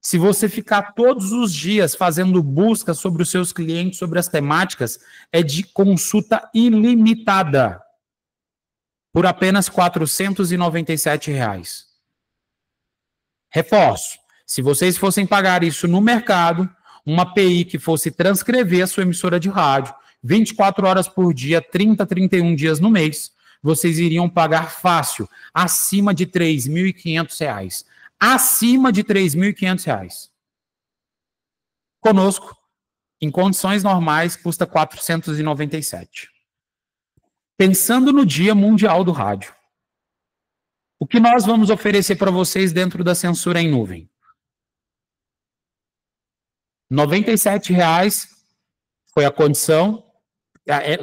Se você ficar todos os dias fazendo busca sobre os seus clientes, sobre as temáticas, é de consulta ilimitada por apenas R$ 497. Reforço, se vocês fossem pagar isso no mercado, uma API que fosse transcrever a sua emissora de rádio, 24 horas por dia, 30, 31 dias no mês, vocês iriam pagar fácil, acima de R$ 3.500. Acima de R$ 3.500. Conosco, em condições normais, custa R$ 497. Pensando no Dia Mundial do Rádio, o que nós vamos oferecer para vocês dentro da censura em nuvem? R$ 97 foi a condição,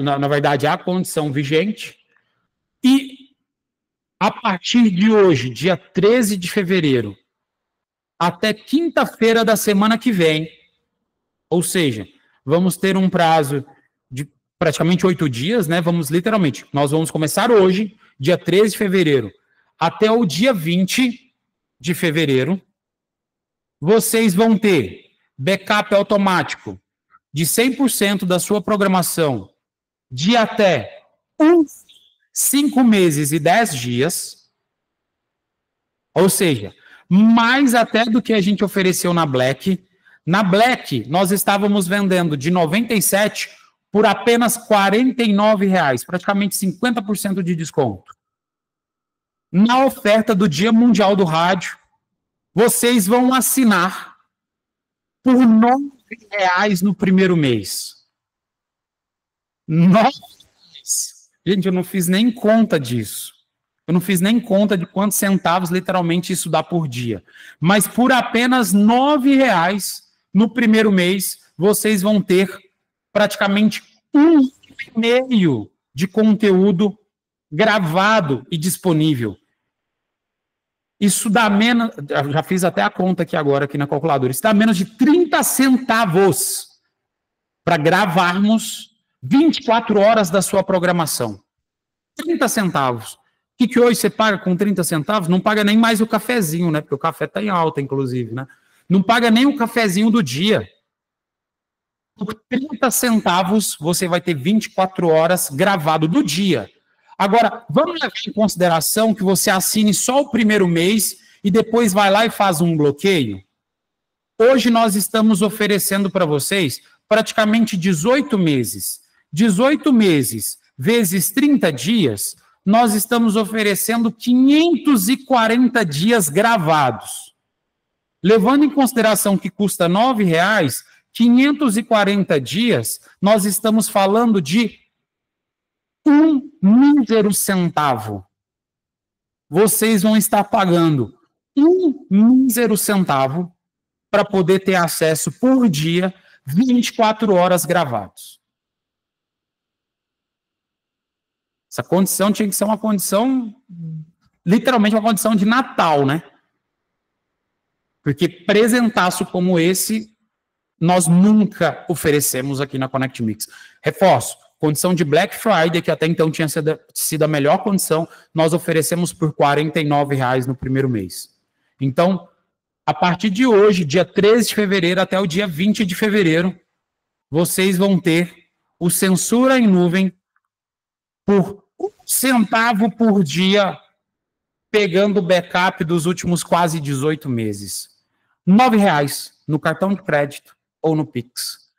na verdade, a condição vigente, e a partir de hoje, dia 13 de fevereiro, até quinta-feira da semana que vem, ou seja, vamos ter um prazo de praticamente 8 dias, né? Nós vamos começar hoje, dia 13 de fevereiro, até o dia 20 de fevereiro, vocês vão ter backup automático de 100% da sua programação de até 5 meses e 10 dias, ou seja, mais até do que a gente ofereceu na Black. Na Black, nós estávamos vendendo de 97 por apenas R$ 49, praticamente 50% de desconto. Na oferta do Dia Mundial do Rádio, vocês vão assinar por R$ 9 no primeiro mês. R$ 9. Gente, eu não fiz nem conta disso. Eu não fiz nem conta de quantos centavos literalmente isso dá por dia. Mas por apenas R$ 9 no primeiro mês, vocês vão ter praticamente 1,5 de conteúdo gravado e disponível. Isso dá menos, já fiz até a conta aqui agora, aqui na calculadora, isso dá menos de 30 centavos para gravarmos 24 horas da sua programação. 30 centavos. O que hoje você paga com 30 centavos? Não paga nem mais o cafezinho, né? Porque o café está em alta, inclusive, né? Não paga nem o cafezinho do dia. Por 30 centavos, você vai ter 24 horas gravado do dia. Agora, vamos levar em consideração que você assine só o primeiro mês e depois vai lá e faz um bloqueio? Hoje nós estamos oferecendo para vocês praticamente 18 meses. 18 meses vezes 30 dias, nós estamos oferecendo 540 dias gravados. Levando em consideração que custa R$ 9, 540 dias, nós estamos falando de um mísero centavo. Vocês vão estar pagando um mísero centavo para poder ter acesso por dia, 24 horas gravados. Essa condição tinha que ser uma condição, literalmente uma condição de Natal, né? Porque presentaço como esse, nós nunca oferecemos aqui na Connect Mix. Reforço, condição de Black Friday, que até então tinha sido a melhor condição, nós oferecemos por R$ 49 no primeiro mês. Então, a partir de hoje, dia 13 de fevereiro até o dia 20 de fevereiro, vocês vão ter o Censura em Nuvem por R$ 1 centavo por dia, pegando o backup dos últimos quase 18 meses. R$ 9 no cartão de crédito ou no Pix.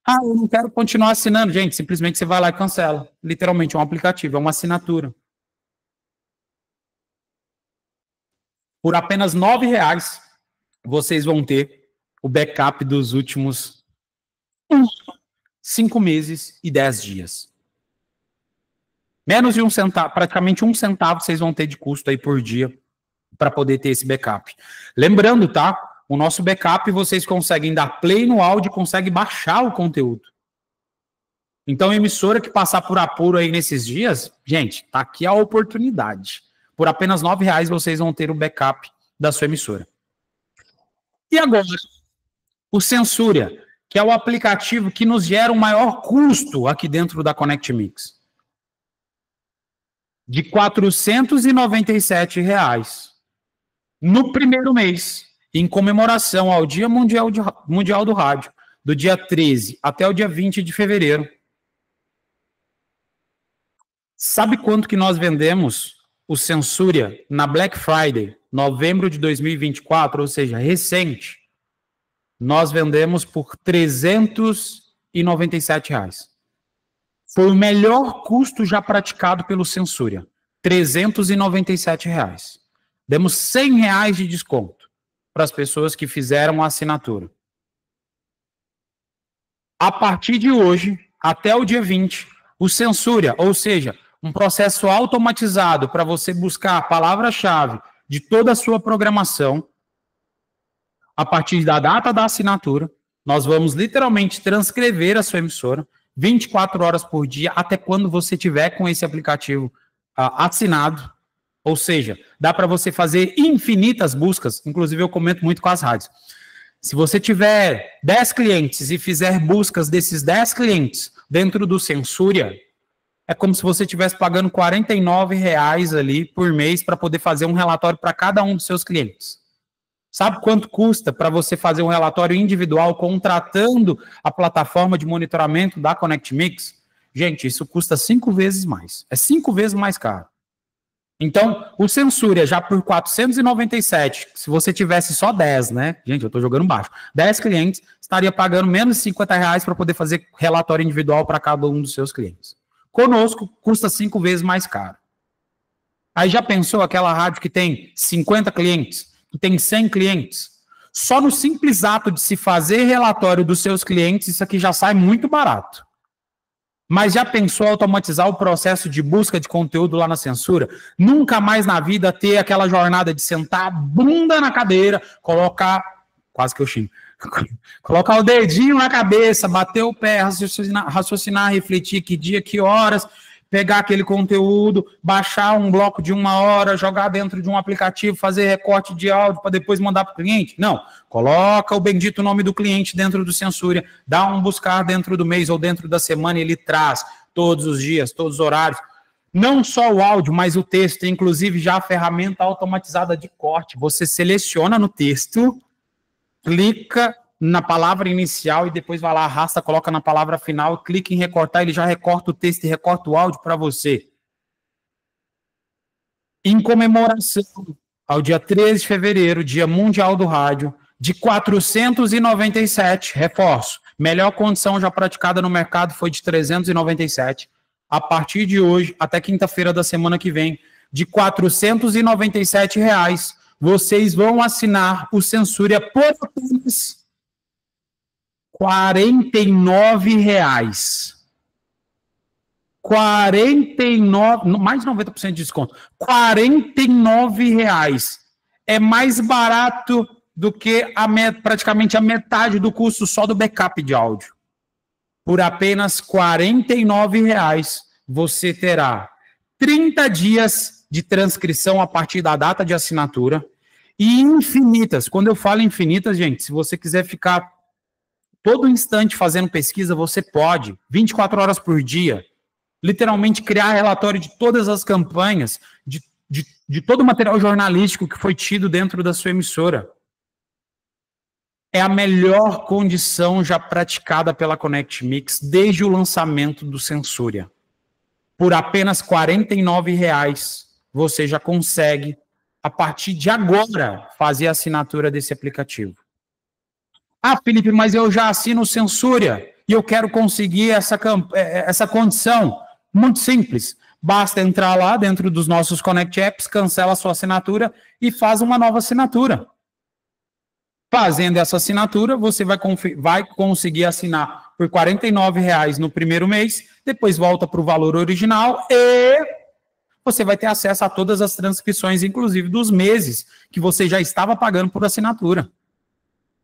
Ah, eu não quero continuar assinando. Gente, simplesmente você vai lá e cancela. Literalmente, é um aplicativo, é uma assinatura. Por apenas R$ 9, vocês vão ter o backup dos últimos 5 meses e 10 dias. Menos de R$ 1 centavo, praticamente R$ 1 centavo vocês vão ter de custo aí por dia para poder ter esse backup. Lembrando, tá? O nosso backup, vocês conseguem dar play no áudio, conseguem baixar o conteúdo. Então, a emissora que passar por apuro aí nesses dias, gente, tá aqui a oportunidade. Por apenas R$ 9 vocês vão ter o backup da sua emissora. E agora, o Censura, que é o aplicativo que nos gera o maior custo aqui dentro da ConnectMix. De R$ 497 no primeiro mês, em comemoração ao Dia Mundial do Rádio, do dia 13 até o dia 20 de fevereiro. Sabe quanto que nós vendemos o Sensuria na Black Friday, novembro de 2024, ou seja, recente? Nós vendemos por R$ 397. Foi o melhor custo já praticado pelo Sensuria. R$ 397. Demos R$ 100 de desconto para as pessoas que fizeram a assinatura. A partir de hoje, até o dia 20, o Sensuria, ou seja, um processo automatizado para você buscar a palavra-chave de toda a sua programação, a partir da data da assinatura, nós vamos literalmente transcrever a sua emissora 24 horas por dia, até quando você tiver com esse aplicativo assinado. Ou seja, dá para você fazer infinitas buscas, inclusive eu comento muito com as rádios. Se você tiver 10 clientes e fizer buscas desses 10 clientes dentro do Sensuria, é como se você estivesse pagando R$ 49 ali por mês para poder fazer um relatório para cada um dos seus clientes. Sabe quanto custa para você fazer um relatório individual contratando a plataforma de monitoramento da ConnectMix? Gente, isso custa 5 vezes mais. É 5 vezes mais caro. Então, o Sensuria já por 497, se você tivesse só 10, né? Gente, eu estou jogando baixo. 10 clientes, estaria pagando menos de R$ 50 para poder fazer relatório individual para cada um dos seus clientes. Conosco, custa 5 vezes mais caro. Aí já pensou aquela rádio que tem 50 clientes, que tem 100 clientes? Só no simples ato de se fazer relatório dos seus clientes, isso aqui já sai muito barato. Mas já pensou automatizar o processo de busca de conteúdo lá na Sensuria? Nunca mais na vida ter aquela jornada de sentar a bunda na cadeira, colocar, quase que eu xingo, colocar o dedinho na cabeça, bater o pé, raciocinar, refletir que dia, que horas, pegar aquele conteúdo, baixar um bloco de 1 hora, jogar dentro de um aplicativo, fazer recorte de áudio para depois mandar para o cliente. Não, coloca o bendito nome do cliente dentro do Sensuria, dá um buscar dentro do mês ou dentro da semana e ele traz todos os dias, todos os horários. Não só o áudio, mas o texto, inclusive já a ferramenta automatizada de corte. Você seleciona no texto, clica na palavra inicial e depois vai lá, arrasta, coloca na palavra final, clica em recortar, ele já recorta o texto e recorta o áudio para você. Em comemoração ao dia 13 de fevereiro, Dia Mundial do Rádio, de 497, reforço, melhor condição já praticada no mercado foi de 397. A partir de hoje, até quinta-feira da semana que vem, de R$ 497, vocês vão assinar o Sensuria por apenas R$ 49. 49, mais de 90% de desconto. R$ 49. É mais barato do que praticamente a metade do custo só do backup de áudio. Por apenas R$ 49, você terá 30 dias de transcrição a partir da data de assinatura e infinitas. Quando eu falo infinitas, gente, se você quiser ficar todo instante fazendo pesquisa, você pode, 24 horas por dia, literalmente criar relatório de todas as campanhas, de todo o material jornalístico que foi tido dentro da sua emissora. É a melhor condição já praticada pela ConnectMix desde o lançamento do Sensuria. Por apenas R$ 49, você já consegue, a partir de agora, fazer a assinatura desse aplicativo. Ah, Felipe, mas eu já assino o Sensuria e eu quero conseguir essa condição. Muito simples. Basta entrar lá dentro dos nossos Connect Apps, cancela a sua assinatura e faz uma nova assinatura. Fazendo essa assinatura, você vai conseguir assinar por R$ 49 no primeiro mês, depois volta para o valor original e você vai ter acesso a todas as transcrições, inclusive dos meses que você já estava pagando por assinatura.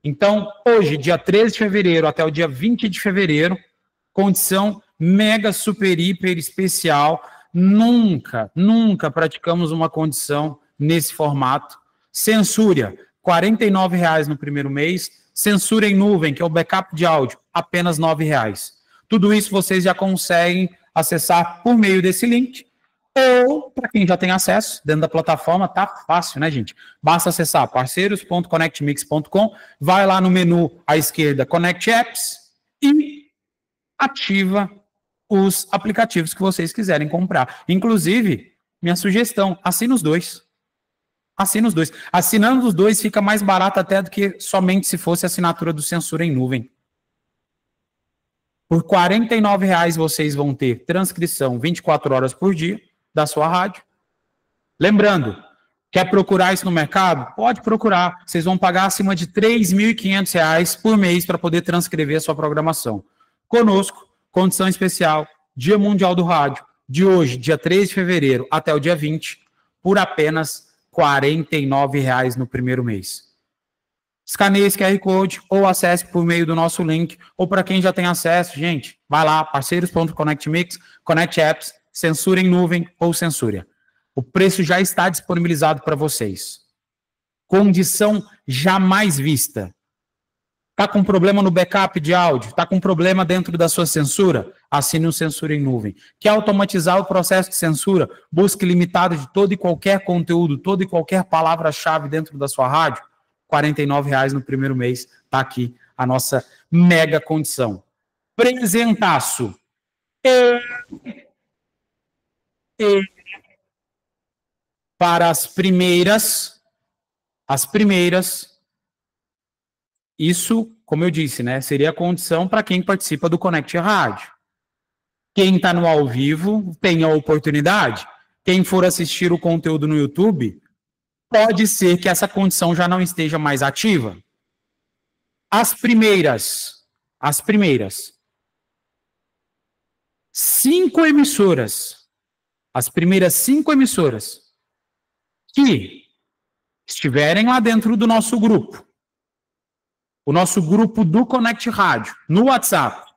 Então, hoje, dia 13 de fevereiro até o dia 20 de fevereiro, condição mega, super, hiper especial. Nunca praticamos uma condição nesse formato. Sensuria, R$ 49 no primeiro mês, Censura em nuvem, que é o backup de áudio, apenas R$ 9,00. Tudo isso vocês já conseguem acessar por meio desse link. Ou, para quem já tem acesso dentro da plataforma, tá fácil, né, gente? Basta acessar parceiros.connectmix.com, vai lá no menu à esquerda, Connect Apps, e ativa os aplicativos que vocês quiserem comprar. Inclusive, minha sugestão, assina os dois. Assina os dois. Assinando os dois fica mais barato até do que somente se fosse a assinatura do Censura em Nuvem. Por R$ 49,00 vocês vão ter transcrição 24 horas por dia da sua rádio. Lembrando, quer procurar isso no mercado? Pode procurar. Vocês vão pagar acima de R$ 3.500 por mês para poder transcrever a sua programação. Conosco, condição especial, Dia Mundial do Rádio, de hoje, dia 3 de fevereiro, até o dia 20, por apenas R$ 49,00 no primeiro mês. Escaneie esse QR Code ou acesse por meio do nosso link, ou para quem já tem acesso, gente, vai lá, parceiros.connectmix, Connect Apps, Censura em Nuvem ou Censura. O preço já está disponibilizado para vocês. Condição jamais vista. Está com problema no backup de áudio? Está com problema dentro da sua censura? Assine o Censura em Nuvem. Quer automatizar o processo de censura? Busque limitado de todo e qualquer conteúdo, toda e qualquer palavra-chave dentro da sua rádio? R$ 49,00 no primeiro mês. Está aqui a nossa mega condição. Presentaço. Para as primeiras, isso, como eu disse, né, seria a condição para quem participa do Connect Rádio. Quem está no ao vivo tem a oportunidade. Quem for assistir o conteúdo no YouTube, pode ser que essa condição já não esteja mais ativa. As primeiras 5 emissoras, as primeiras 5 emissoras que estiverem lá dentro do nosso grupo, o nosso grupo do Connect Rádio, no WhatsApp,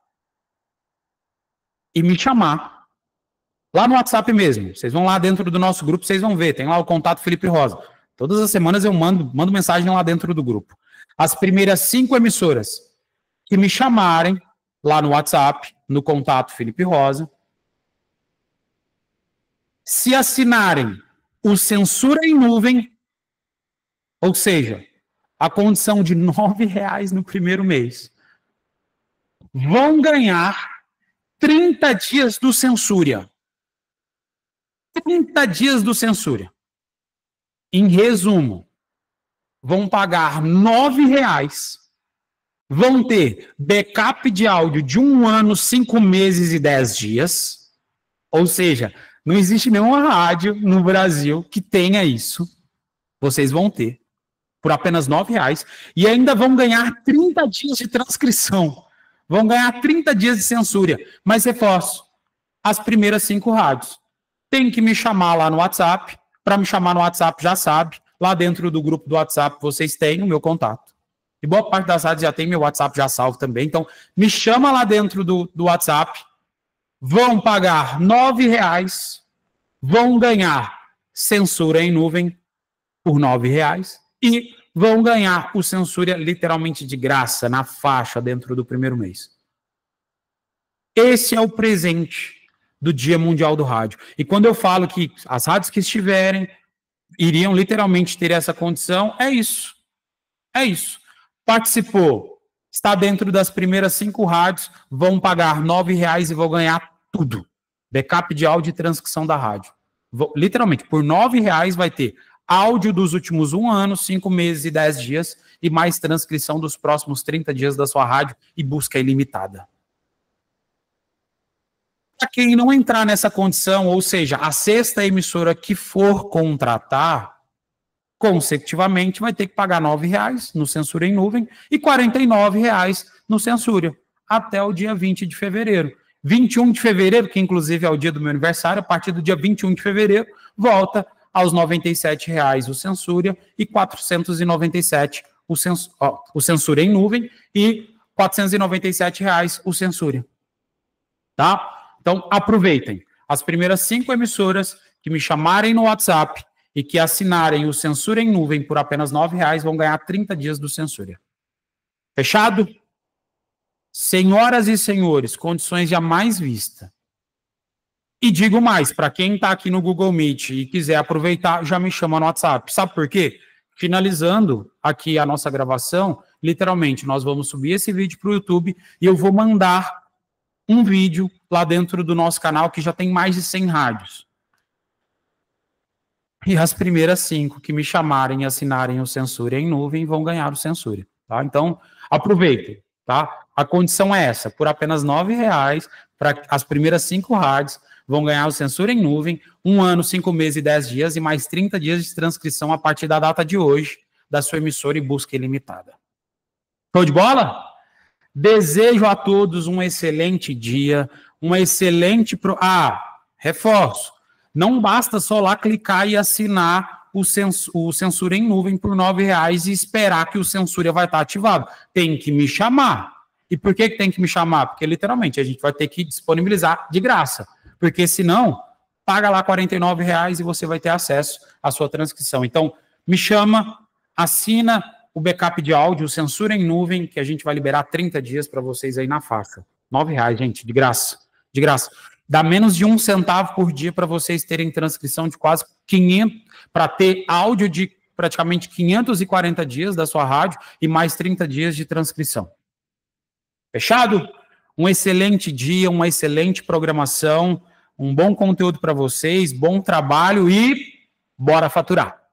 e me chamar, lá no WhatsApp mesmo, vocês vão lá dentro do nosso grupo, vocês vão ver, tem lá o contato Felipe Rosa. Todas as semanas eu mando mensagem lá dentro do grupo. As primeiras 5 emissoras que me chamarem lá no WhatsApp, no contato Felipe Rosa, se assinarem o Censura em Nuvem, ou seja, a condição de R$ 9,00 no primeiro mês, vão ganhar 30 dias do Censura. 30 dias do Censura. Em resumo, vão pagar R$ 9,00, vão ter backup de áudio de 1 ano, 5 meses e 10 dias, ou seja, não existe nenhuma rádio no Brasil que tenha isso. Vocês vão ter, por apenas R$ 9,00, e ainda vão ganhar 30 dias de transcrição. Vão ganhar 30 dias de censura. Mas reforço, as primeiras 5 rádios. Tem que me chamar lá no WhatsApp. Para me chamar no WhatsApp, já sabe. Lá dentro do grupo do WhatsApp, vocês têm o meu contato. E boa parte das rádios já tem meu WhatsApp já salvo também. Então, me chama lá dentro do WhatsApp. Vão pagar R$ 9,00. Vão ganhar Censura em Nuvem por R$ 9,00. E vão ganhar o Censura literalmente de graça, na faixa, dentro do primeiro mês. Esse é o presente do Dia Mundial do Rádio. E quando eu falo que as rádios que estiverem iriam literalmente ter essa condição, é isso. É isso. Participou, está dentro das primeiras 5 rádios, vão pagar R$ 9,00 e vão ganhar tudo. Backup de áudio e transcrição da rádio. Literalmente, por R$ 9,00 vai ter áudio dos últimos 1 ano, 5 meses e 10 dias, e mais transcrição dos próximos 30 dias da sua rádio e busca ilimitada. Para quem não entrar nessa condição, ou seja, a 6ª emissora que for contratar, consecutivamente vai ter que pagar R$ 9,00 no Censura em Nuvem e R$ 49,00 no Censura, até o dia 20 de fevereiro. 21 de fevereiro, que inclusive é o dia do meu aniversário, a partir do dia 21 de fevereiro, volta aos R$ 97,00 o Censura e R$ 497 o Censura em Nuvem e R$ 497,00 o Censura. Tá? Então, aproveitem. As primeiras 5 emissoras que me chamarem no WhatsApp e que assinarem o Censura em Nuvem por apenas R$ 9,00 vão ganhar 30 dias do Censura. Fechado? Senhoras e senhores, condições jamais vistas. E digo mais, para quem está aqui no Google Meet e quiser aproveitar, já me chama no WhatsApp. Sabe por quê? Finalizando aqui a nossa gravação, literalmente, nós vamos subir esse vídeo para o YouTube e eu vou mandar um vídeo lá dentro do nosso canal que já tem mais de 100 rádios. E as primeiras 5 que me chamarem e assinarem o Censura em Nuvem vão ganhar o Censura. Tá? Então, aproveitem. Tá? A condição é essa, por apenas R$ 9,00, para as primeiras 5 rádios vão ganhar o Censura em Nuvem, 1 ano, 5 meses e 10 dias, e mais 30 dias de transcrição a partir da data de hoje, da sua emissora e busca ilimitada. Show de bola? Desejo a todos um excelente dia, uma excelente... reforço, não basta só lá clicar e assinar o Censura em Nuvem por R$ 9,00 e esperar que o Censura vai estar ativado. Tem que me chamar. E por que tem que me chamar? Porque, literalmente, a gente vai ter que disponibilizar de graça. Porque, senão, paga lá R$ 49,00 e você vai ter acesso à sua transcrição. Então, me chama, assina o backup de áudio, o Censura em Nuvem, que a gente vai liberar 30 dias para vocês aí na faixa. R$ 9,00, gente, de graça. De graça. Dá menos de 1 centavo por dia para vocês terem transcrição de quase 500, para ter áudio de praticamente 540 dias da sua rádio e mais 30 dias de transcrição. Fechado? Um excelente dia, uma excelente programação, um bom conteúdo para vocês, bom trabalho e bora faturar!